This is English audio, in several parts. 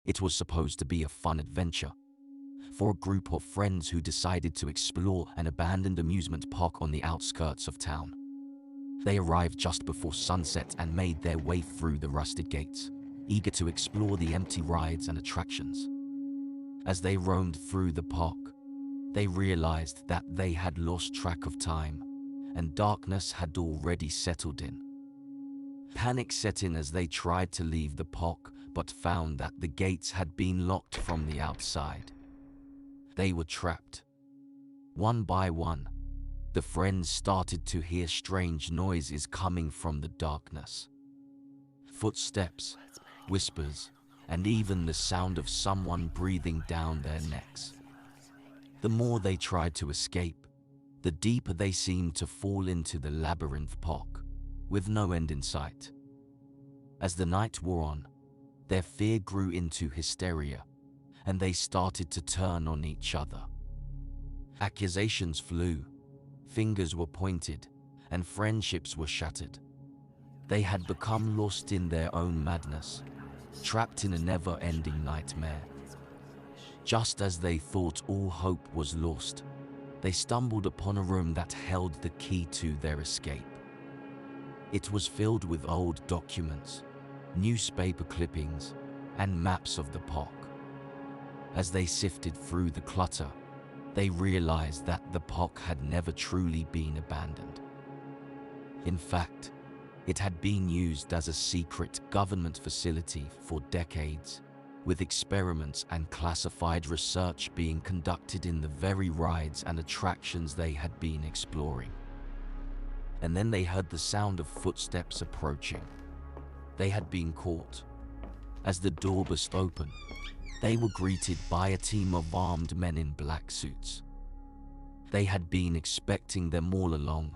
It was supposed to be a fun adventure for a group of friends who decided to explore an abandoned amusement park on the outskirts of town. They arrived just before sunset and made their way through the rusted gates, eager to explore the empty rides and attractions. As they roamed through the park, they realized that they had lost track of time, and darkness had already settled in. Panic set in as they tried to leave the park, but found that the gates had been locked from the outside. They were trapped. One by one, the friends started to hear strange noises coming from the darkness. Footsteps, whispers, and even the sound of someone breathing down their necks. The more they tried to escape, the deeper they seemed to fall into the labyrinth park, with no end in sight. As the night wore on, their fear grew into hysteria, and they started to turn on each other. Accusations flew, fingers were pointed, and friendships were shattered. They had become lost in their own madness, trapped in a never-ending nightmare. Just as they thought all hope was lost, they stumbled upon a room that held the key to their escape. It was filled with old documents, newspaper clippings, and maps of the park. As they sifted through the clutter, they realized that the park had never truly been abandoned. In fact, it had been used as a secret government facility for decades, with experiments and classified research being conducted in the very rides and attractions they had been exploring. And then they heard the sound of footsteps approaching. They had been caught. As the door burst open, they were greeted by a team of armed men in black suits. They had been expecting them all along,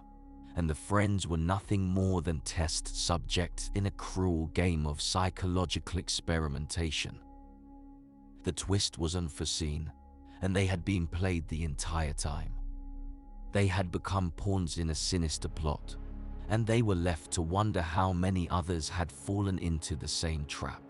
and the friends were nothing more than test subjects in a cruel game of psychological experimentation. The twist was unforeseen, and they had been played the entire time. They had become pawns in a sinister plot, and they were left to wonder how many others had fallen into the same trap.